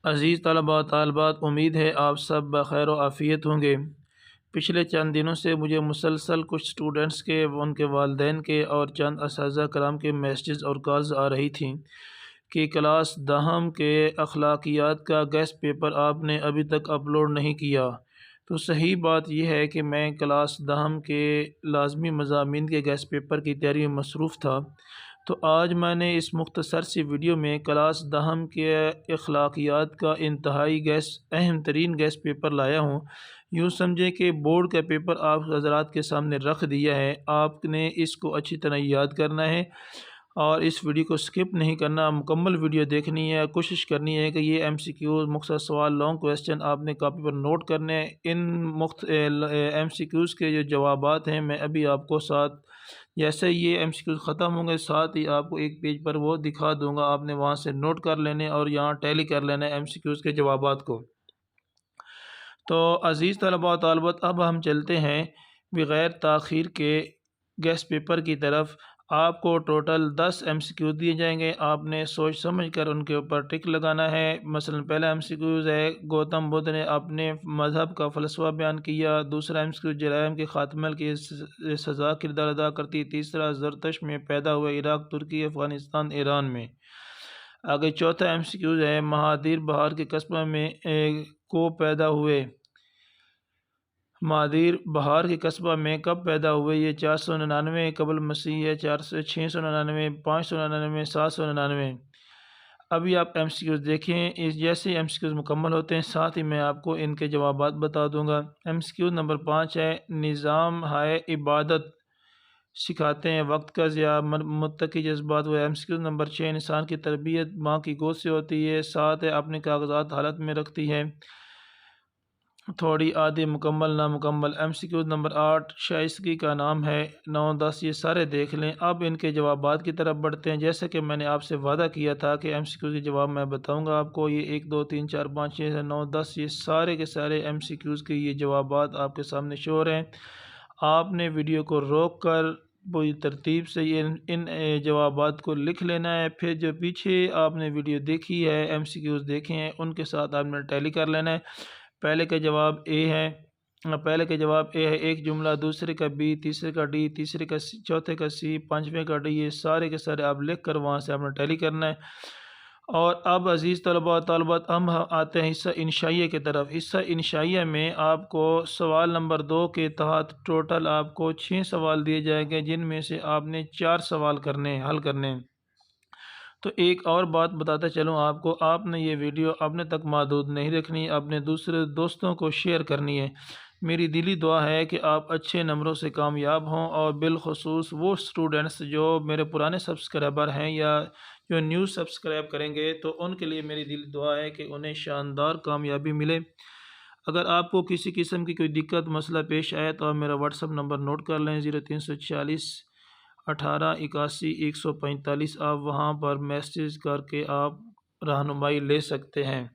عزیز طلباء طالبات، امید ہے آپ سب بخیر و عافیت ہوں گے۔ پچھلے چند دنوں سے مجھے مسلسل کچھ اسٹوڈنٹس کے، ان کے والدین کے اور چند اساتذہ کرام کے میسیجز اور کالز آ رہی تھیں کہ کلاس دہم کے اخلاقیات کا گیسٹ پیپر آپ نے ابھی تک اپلوڈ نہیں کیا۔ تو صحیح بات یہ ہے کہ میں کلاس دہم کے لازمی مضامین کے گیسٹ پیپر کی تیاری میں مصروف تھا۔ تو آج میں نے اس مختصر سی ویڈیو میں کلاس دہم کے اخلاقیات کا انتہائی اہم ترین گیسٹ پیپر لایا ہوں۔ یوں سمجھیں کہ بورڈ کا پیپر آپ حضرات کے سامنے رکھ دیا ہے، آپ نے اس کو اچھی طرح یاد کرنا ہے اور اس ویڈیو کو سکپ نہیں کرنا، مکمل ویڈیو دیکھنی ہے۔ کوشش کرنی ہے کہ یہ ایم سی کیوز، مختصر سوال، لانگ کویسچن آپ نے کاپی پر نوٹ کرنے ہیں۔ ان ایم سی کیوز کے جو جوابات ہیں میں ابھی آپ کو ساتھ، جیسے یہ ایم سی کیوز ختم ہوں گے ساتھ ہی آپ کو ایک پیج پر وہ دکھا دوں گا، آپ نے وہاں سے نوٹ کر لینے اور یہاں ٹیلی کر لینا ایم سی کیوز کے جوابات کو۔ تو عزیز طلباء و طالبات، اب ہم چلتے ہیں بغیر تاخیر کے گیسٹ پیپر کی طرف۔ آپ کو ٹوٹل 10 ایم سی کیو دیے جائیں گے، آپ نے سوچ سمجھ کر ان کے اوپر ٹک لگانا ہے۔ مثلا پہلا ایم سی کیوز ہے گوتم بدھ نے اپنے مذہب کا فلسفہ بیان کیا۔ دوسرا ایم سی کیوز جرائم کے خاتمے کی سزا کردار ادا کرتی۔ تیسرا زرتشت میں پیدا ہوئے عراق، ترکی، افغانستان، ایران میں۔ آگے چوتھا ایم سی کیوز ہے مہادیر بہار کے قصبہ میں کو پیدا ہوئے۔ مہادیر بہار کے قصبہ میں کب پیدا ہوئے؟ یہ 499 قبل مسیح ہے، 699، 599، 799۔ ابھی آپ ایم سی کیوز دیکھیں، جیسے ایم سی کیوز مکمل ہوتے ہیں ساتھ ہی میں آپ کو ان کے جوابات بتا دوں گا۔ ایم سی کیوز نمبر 5 ہے نظام ہائے عبادت سکھاتے ہیں، وقت کا ضیاع، متقی جذبات ہوئے۔ ایم سی کیوز نمبر 6 انسان کی تربیت ماں کی گود سے ہوتی ہے۔ 7 ہے اپنے کاغذات حالت میں رکھتی ہے، تھوڑی، آدھی، مکمل، نامکمل۔ ایم سی کیوز نمبر 8 شائستگی کا نام ہے۔ 9، 10 یہ سارے دیکھ لیں۔ اب ان کے جوابات کی طرف بڑھتے ہیں۔ جیسے کہ میں نے آپ سے وعدہ کیا تھا کہ ایم سی کیوز کے جواب میں بتاؤں گا آپ کو، یہ 1، 2، 3، 4، 5، 6، 9، 10 یہ سارے کے سارے ایم سی کیوز کے یہ جوابات آپ کے سامنے شو ہو رہے ہیں۔ آپ نے ویڈیو کو روک کر پوری ترتیب سے ان جوابات کو لکھ لینا ہے، پھر جو پیچھے آپ نے ویڈیو دیکھی ہے، ایم سی کیوز دیکھے ہیں، ان کے ساتھ آپ نے ٹیلی کر لینا ہے۔ پہلے کا جواب اے ہے، ایک جملہ، دوسرے کا بی، تیسرے کا ڈی، تیسرے کا سی، چوتھے کا سی، پانچویں کا ڈی، یہ سارے کے سارے آپ لکھ کر وہاں سے آپ نے ٹیلی کرنا ہے۔ اور اب عزیز طلباء و طالبات، ہم آتے ہیں حصہ انشائیہ کی طرف۔ حصہ انشائیہ میں آپ کو سوال نمبر 2 کے تحت ٹوٹل آپ کو 6 سوال دیے جائیں گے، جن میں سے آپ نے 4 سوال حل کرنے ہیں۔ تو ایک اور بات بتاتا چلوں آپ کو، آپ نے یہ ویڈیو اپنے تک محدود نہیں رکھنی، اپنے دوسرے دوستوں کو شیئر کرنی ہے۔ میری دلی دعا ہے کہ آپ اچھے نمبروں سے کامیاب ہوں، اور بالخصوص وہ سٹوڈنٹس جو میرے پرانے سبسکرائبر ہیں یا جو نیو سبسکرائب کریں گے، تو ان کے لیے میری دلی دعا ہے کہ انہیں شاندار کامیابی ملے۔ اگر آپ کو کسی قسم کی کوئی دقت، مسئلہ پیش آئے تو آپ میرا واٹس ایپ نمبر نوٹ کر لیں، 0340 18 81 145۔ آپ وہاں پر میسیج کر کے آپ رہنمائی لے سکتے ہیں،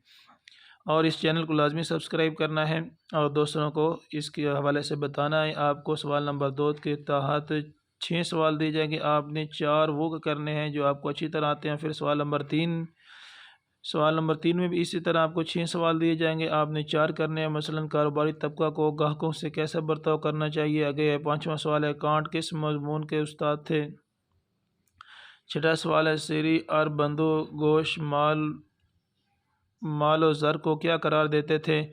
اور اس چینل کو لازمی سبسکرائب کرنا ہے اور دوسروں کو اس کے حوالے سے بتانا ہے۔ آپ کو سوال نمبر 2 کے تحت 6 سوال دیے جائیں گے، آپ نے 4 وہ کرنے ہیں جو آپ کو اچھی طرح آتے ہیں۔ پھر سوال نمبر 3 میں بھی اسی طرح آپ کو 6 سوال دیے جائیں گے، آپ نے 4 کرنے ہیں۔ مثلا کاروباری طبقہ کو گاہکوں سے کیسا برتاؤ کرنا چاہیے۔ آگے 5واں سوال ہے کانٹ کس مضمون کے استاد تھے۔ 6واں سوال ہے سری اربندو گھوش مال و زر کو کیا قرار دیتے تھے۔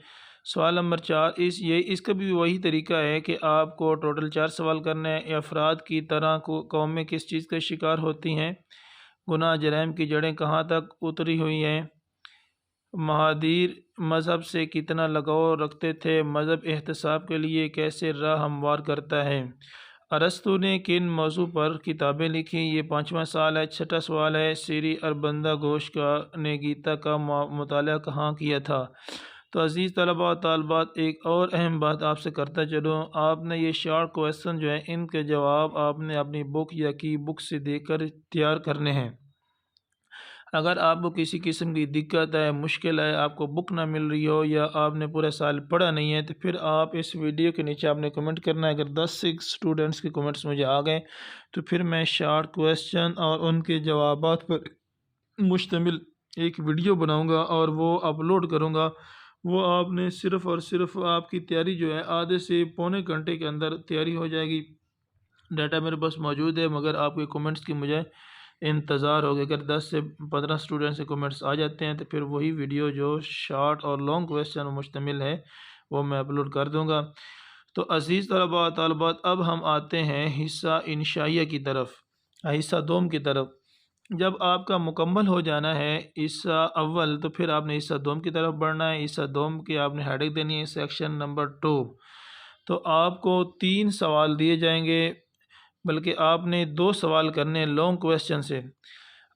سوال نمبر 4 اس کا بھی وہی طریقہ ہے کہ آپ کو ٹوٹل 4 سوال کرنے ہیں۔ افراد کی طرح قومیں کس چیز کا شکار ہوتی ہیں۔ گناہ جرائم کی جڑیں کہاں تک اتری ہوئی ہیں۔ مہادیر مذہب سے کتنا لگاؤ رکھتے تھے۔ مذہب احتساب کے لیے کیسے راہ ہموار کرتا ہے۔ ارسطو نے کن موضوع پر کتابیں لکھی۔ یہ 5واں سوال ہے۔ 6واں سوال ہے سری اربندو گھوش نے گیتا کا مطالعہ کہاں کیا تھا۔ تو عزیز طلباء و طالبات، ایک اور اہم بات آپ سے کرتا چلوں، آپ نے یہ شارٹ کویسچن جو ہیں ان کے جواب آپ نے اپنی بک یا کی بک سے دیکھ کر تیار کرنے ہیں۔ اگر آپ کو کسی قسم کی دقت ہے، مشکل ہے، آپ کو بک نہ مل رہی ہو یا آپ نے پورے سال پڑھا نہیں ہے، تو پھر آپ اس ویڈیو کے نیچے آپ نے کمنٹ کرنا ہے۔ اگر 10 سے اسٹوڈنٹس کے کمنٹس مجھے آ گئے تو پھر میں شارٹ کویسچن اور ان کے جوابات پر مشتمل ایک ویڈیو بناؤں گا اور وہ اپلوڈ کروں گا، وہ آپ نے صرف اور صرف آپ کی تیاری جو ہے آدھے سے پونے گھنٹے کے اندر تیاری ہو جائے گی۔ ڈیٹا میرے پاس موجود ہے، مگر آپ کے کومنٹس کی مجھے انتظار ہوگا۔ اگر 10 سے 15 اسٹوڈنٹ سے کومنٹس آ جاتے ہیں تو پھر وہی ویڈیو جو شارٹ اور لانگ کویسچن مشتمل ہے وہ میں اپلوڈ کر دوں گا۔ تو عزیز طلباء طالبات، اب ہم آتے ہیں حصہ انشائیہ کی طرف، حصہ دوم کی طرف۔ جب آپ کا مکمل ہو جانا ہے حصہ اول تو پھر آپ نے حصہ دوم کی طرف بڑھنا ہے۔ حصہ دوم کی آپ نے ہیڈنگ دینی ہے سیکشن نمبر 2۔ تو آپ کو 3 سوال دیے جائیں گے، بلکہ آپ نے 2 سوال کرنے لانگ کویسچن سے۔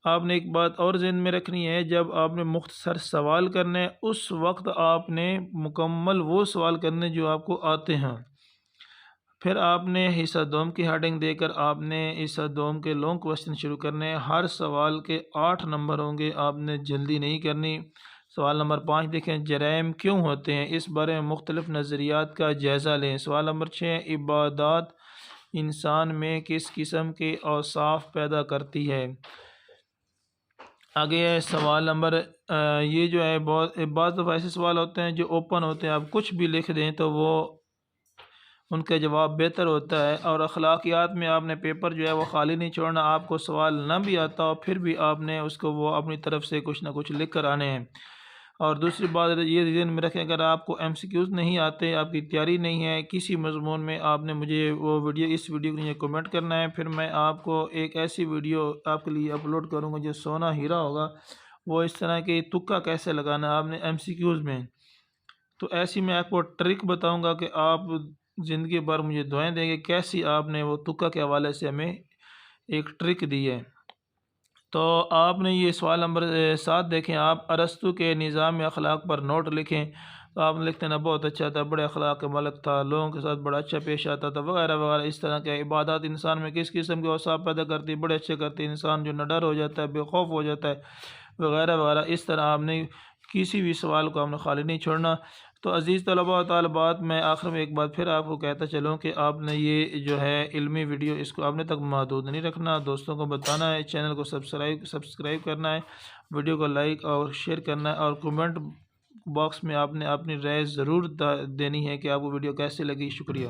آپ نے ایک بات اور ذہن میں رکھنی ہے، جب آپ نے مختصر سوال کرنے اس وقت آپ نے مکمل وہ سوال کرنے جو آپ کو آتے ہیں۔ پھر آپ نے حصہ دوم کی ہیڈنگ دے کر آپ نے حصہ دوم کے لانگ کویسچن شروع کرنے۔ ہر سوال کے 8 نمبر ہوں گے، آپ نے جلدی نہیں کرنی۔ سوال نمبر 5 دیکھیں، جرائم کیوں ہوتے ہیں، اس بارے میں مختلف نظریات کا جائزہ لیں۔ سوال نمبر 6، عبادات انسان میں کس قسم کے اوصاف پیدا کرتی ہے۔ آگے ہے سوال نمبر یہ جو ہے بعض دفعہ ایسے سوال ہوتے ہیں جو اوپن ہوتے ہیں، آپ کچھ بھی لکھ دیں تو وہ ان کا جواب بہتر ہوتا ہے۔ اور اخلاقیات میں آپ نے پیپر جو ہے وہ خالی نہیں چھوڑنا، آپ کو سوال نہ بھی آتا ہو پھر بھی آپ نے اس کو وہ اپنی طرف سے کچھ نہ کچھ لکھ کر آنے ہیں۔ اور دوسری بات یہ ذہن میں رکھیں، اگر آپ کو MCQs نہیں آتے، آپ کی تیاری نہیں ہے کسی مضمون میں، آپ نے مجھے وہ ویڈیو اس ویڈیو کے لیے کمنٹ کرنا ہے، پھر میں آپ کو ایک ایسی ویڈیو آپ کے لیے اپلوڈ کروں گا جو سونا ہیرا ہوگا۔ وہ اس طرح کے تکا کیسے لگانا آپ نے MCQs میں، تو ایسی میں آپ کو ٹرک بتاؤں گا کہ آپ زندگی بھر مجھے دعائیں دیں گے کیسی آپ نے وہ تکا کے حوالے سے ہمیں ایک ٹرک دی ہے۔ تو آپ نے یہ سوال نمبر 7 دیکھیں، آپ ارسطو کے نظام اخلاق پر نوٹ لکھیں۔ تو آپ لکھتے ہیں بہت اچھا تھا، بڑے اخلاق کا مالک تھا، لوگوں کے ساتھ بڑا اچھا پیش آتا تھا، وغیرہ وغیرہ اس طرح کے۔ عبادات انسان میں کس قسم کے اوصاف پیدا کرتی ہے، بڑے اچھے کرتی ہے، انسان جو نڈر ہو جاتا ہے، بے خوف ہو جاتا ہے، وغیرہ وغیرہ۔ اس طرح آپ نے کسی بھی سوال کو آپ نے خالی نہیں چھوڑنا۔ تو عزیز طلباء و طالبات، میں آخر میں ایک بات پھر آپ کو کہتا چلوں کہ آپ نے یہ جو ہے علمی ویڈیو اس کو آپ نے تک محدود نہیں رکھنا، دوستوں کو بتانا ہے، چینل کو سبسکرائب کرنا ہے، ویڈیو کو لائک اور شیئر کرنا ہے، اور کومنٹ باکس میں آپ نے اپنی رائے ضرور دینی ہے کہ آپ کو ویڈیو کیسے لگی۔ شکریہ۔